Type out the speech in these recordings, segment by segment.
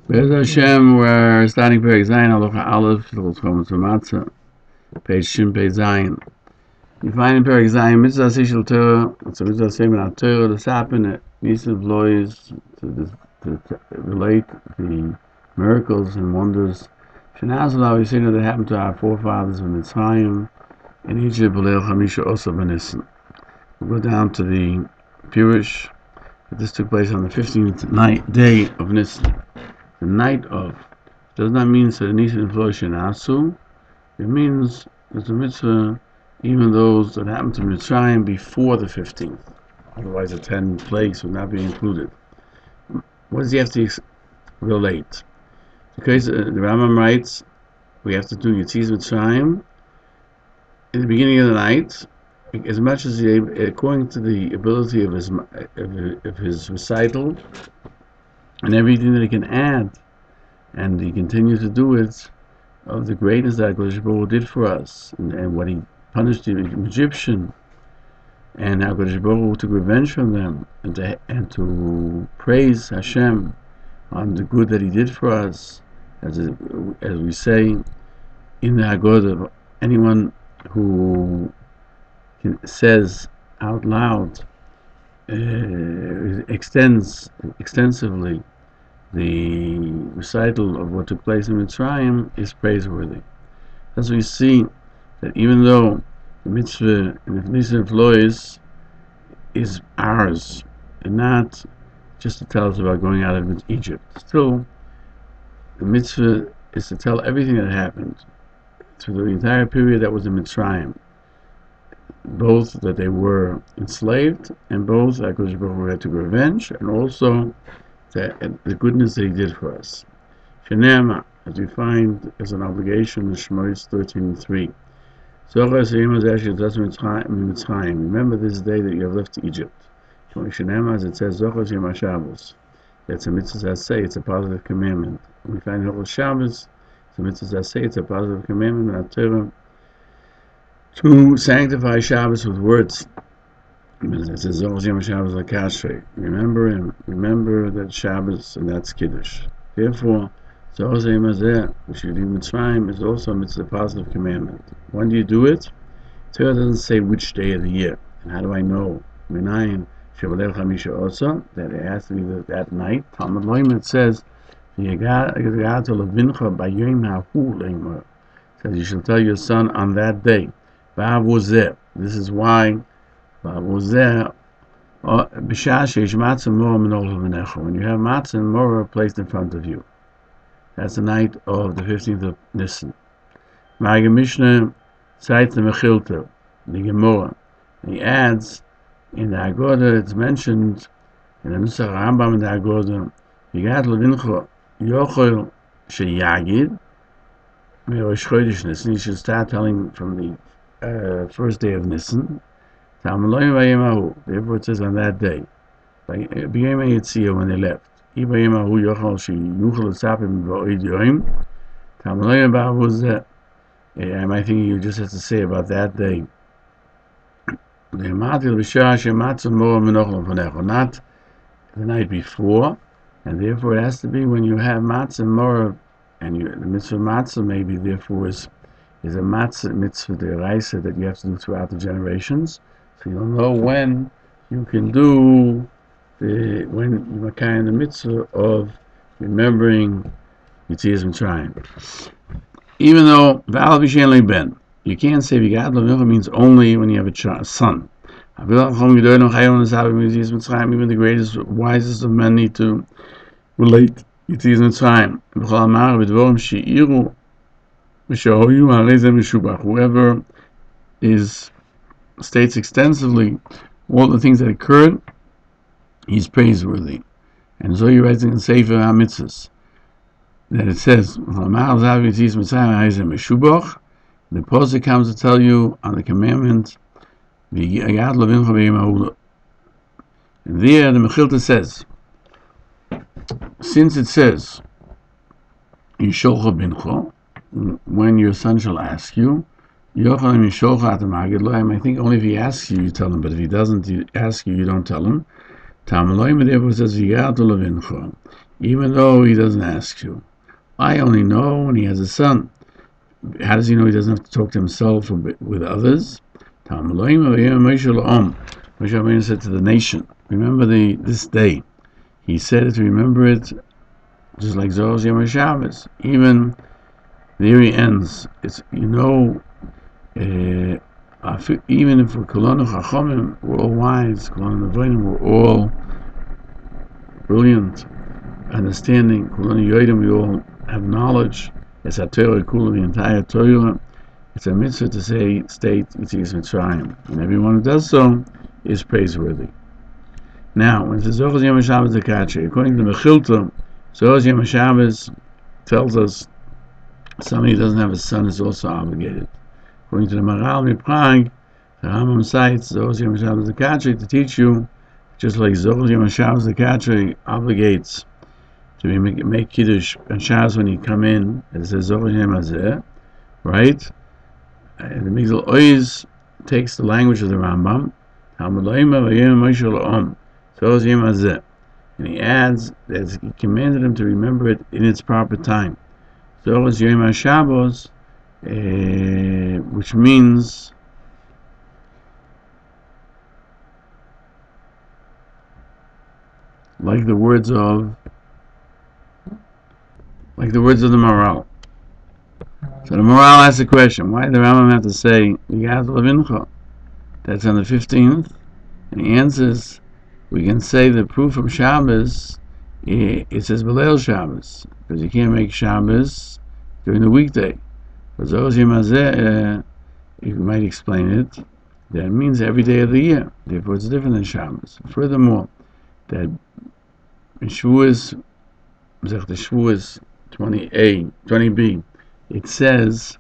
Bez Hashem, we're starting Perek Zayin, Halacha Aleph, Hilchos Chametz U'Matzah, page Shin Pei Zayin. You find in Perek Zayin, Mitzvah Sishel Torah, it's a Mitzvah Semen Torah that's happened at Nisan Vlois to relate the miracles and wonders. Shenazal, we see that happened to our forefathers in Mitzrayim, in Egypt, B'leil Chamisha Osa B'Nissen. We'll go down to the Peirush. This took place on the 15th day of Nisan. The night of does not mean that Nisan Vlois Asu. It means it's a mitzvah, even those that happened to Mitzrayim before the 15th. Otherwise, the 10 plagues would not be included. What does he have to relate? Because the Rambam writes, we have to do Yetzias Mitzrayim in the beginning of the night, as much as according to the ability of his recital, and everything that he can add, and he continues to do it, of the greatness that HaKadosh Baruch Hu did for us, and what he punished the Egyptian, and how HaKadosh Baruch Hu took revenge from them, and to praise Hashem on the good that he did for us, as we say in the Haggadah. Anyone who says out loud, extends extensively the recital of what took place in Mitzrayim is praiseworthy. As we see that even though the mitzvah in the Nisan Vlois is ours, and not just to tell us about going out of Egypt, still the mitzvah is to tell everything that happened through the entire period that was in Mitzrayim, both that they were enslaved, and both that HaKadosh Baruch Hu had to revenge, and also the goodness that he did for us. Shenema, as we find as an obligation in Shmos 13:3. Remember this day that you have left Egypt. Shenema, as it says, Zochos Yom HaShabbos. That's a mitzvah say, it's a positive commandment. We find Hilchos Shabbos, it's a mitzvah say, it's a positive commandment in Torah to sanctify Shabbos with words. It says, remember him, remember that Shabbos, and that's Kiddush. Therefore, which you do Mitzrayim, is also a mitzvah positive commandment. When do you do it? Torah doesn't say which day of the year. And how do I know? That it has to be that night. Talmud Loim, it says, says you shall tell your son on that day. This is why when you have matzah and morah placed in front of you. That's the night of the 15th of Nisan. Magen Mishnah cites the Mechilta, the Gemara. He adds, in the Haggadah, it's mentioned, in the Nusach Rambam in the Haggadah, Yigat Levincho Yochel Sheyagid, Merosh Chodesh Nisan. You should start telling from the first day of Nisan. Therefore it says on that day, when they left. I think you just have to say about that day. Not the night before, and therefore it has to be when you have matzah and morah, and the mitzvah matzah maybe therefore is a matzah mitzvah deraisa that you have to do throughout the generations. So you'll know when you can do when you are in the mitzvah of remembering Yetzias Mitzrayim. Even though V'al B'Shen Ben, you can't say V'gad L'Vincha means only when you have a son. Even the greatest, wisest of men need to relate Yetzias Mitzrayim. Whoever states extensively all the things that occurred, he's praiseworthy. And so he writes in Sefer HaMitzvahs that it says, the Pasuk comes to tell you on the commandment, and there the Mechilta says, since it says, when your son shall ask you, I think only if he asks you, you tell him, but if he doesn't ask you, you don't tell him. Therefore it says, even though he doesn't ask you. I only know when he has a son. How does he know he doesn't have to talk to himself or with others? Moshe Rabbeinu said to the nation, remember this day. He said to remember it just like Zohar Yom HaShabbos. Even there he ends. It's, even if we're Kolonu Chachamim, we're all wise. Kolonu Nevonim, we're all brilliant, understanding. Kolonu Yodim, we all have knowledge. It's a Torah, the entire Torah. It's a mitzvah to say, state Yetzias Mitzrayim, and everyone who does so is praiseworthy. Now, when it says Zohar Yom HaShabbos Zakatri, according to the Mechilta, Zohar Yom HaShabbos tells us somebody who doesn't have a son is also obligated. According to the Maral Prague, the Rambam cites Zohar Yom HaShabbos Zakatri to teach you, just like Zohar Yom HaShabbos Zakatri obligates to make Kiddush and Shabbos when you come in. It says Zohar Yom HaZeh, right? And the Migdal always takes the language of the Rambam, and he adds that he commanded him to remember it in its proper time. Zohar Yom HaShabbos, which means like the words of the Maral. So the Maral asks the question, why did the Rambam have to say Yad Levincha? That's on the 15th, and he answers, we can say the proof from Shabbos, it says B'leil Shabbos, because you can't make Shabbos during the weekday. For Zohar Yom HaZeh, you might explain it, that it means every day of the year, therefore it's different than Shabbos. Furthermore, that in Shavuos, 20b, it says,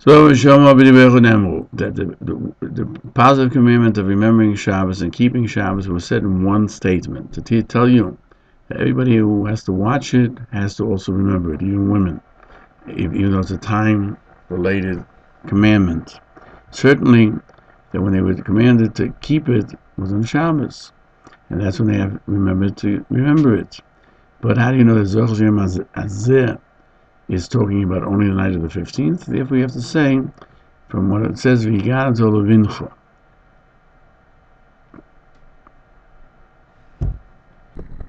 that the positive commandment of remembering Shabbos and keeping Shabbos was said in one statement, to tell you that everybody who has to watch it has to also remember it, even women, even though it's a time-related commandment. Certainly, that when they were commanded to keep it was on Shabbos, and that's when they have remembered to remember it. But how do you know that Zohar Yom HaZeh is talking about only the night of the 15th? Therefore, we have to say, from what it says, V'yigad Levincha,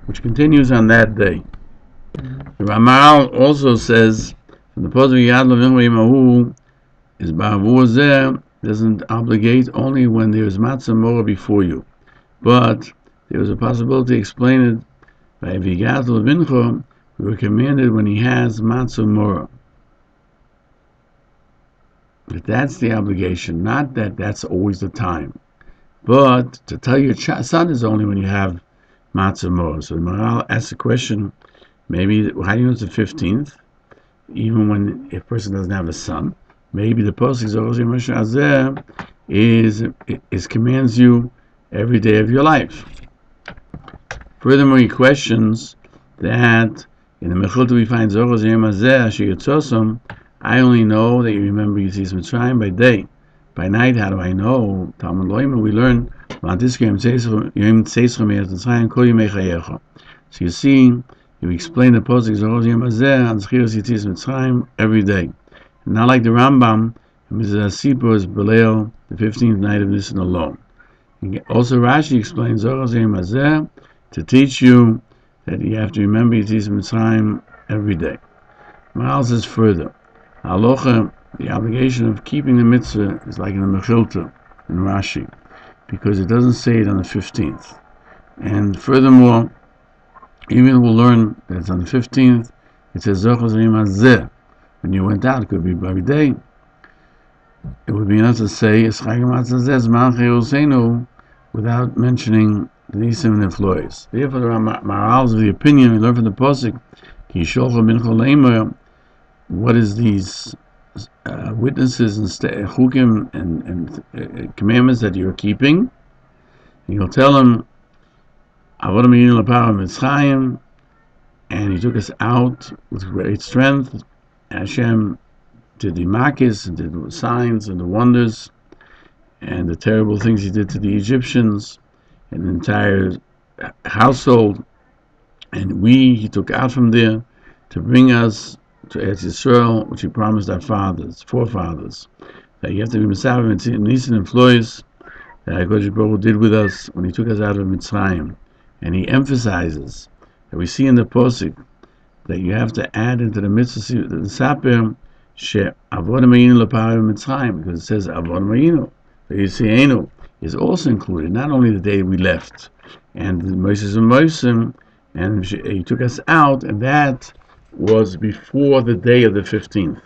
which continues on that day. The Rambam also says, from the post of V'yigad Levincha Yemahu, is Ba'avur Zeh, doesn't obligate only when there is matzah mora before you. But there was a possibility to explain it by V'yigad Levincha, we were commanded when he has matzah mora. But that's the obligation, not that that's always the time. But to tell your son is only when you have matzah mora. So the Maral asks the question, maybe, how do you know it's the 15th? Even when if a person doesn't have a son, maybe the posuk Zohar Yom HaShabbos is commands you every day of your life. Furthermore, he questions that in the Mechilta we find Zohar Yom HaZeh Asher Yitzosam. I only know that you remember Yetzias Mitzrayim by day. By night, how do I know? Talmud Loima, we learn so you see, you explain the posuk Zohar Yom HaZeh on Zchiras Yetzias Mitzrayim every day. Not like the Rambam, Mrs. Asipur is B'leil, the 15th night of Nisan alone. Also, Rashi explains Zohar Yom HaZeh to teach you that you have to remember Yetzias Mitzrayim every day. Maral says further, Halacha, the obligation of keeping the mitzvah is like in the Mechilta, in Rashi, because it doesn't say it on the 15th. And furthermore, even we'll learn that it's on the 15th, it says Zohar Yom HaZeh. When you went out, it could be every day. It would be enough to say without mentioning the Nisim and the Floys. Therefore, the Maral is of the opinion, we learn from the posuk, what is these witnesses and chukim and commandments that you're keeping? And you'll tell them, and he took us out with great strength. Hashem did the makis and did the signs and the wonders and the terrible things he did to the Egyptians and the entire household And he took out from there to bring us to Eretz Yisrael, which he promised our forefathers, that you have to be Mesav and Nisan and Flois, that HaKadosh Baruch Hu did with us when he took us out of Mitzrayim. And he emphasizes that we see in the Posik that you have to add into the mitzvah, the Saper, She Avodah Mayinu L'Parim Mitzrayim, because it says Avodah Mayinu, the Yisraelu is also included, not only the day we left, and Moses and Moshe, and he took us out, and that was before the day of the 15th.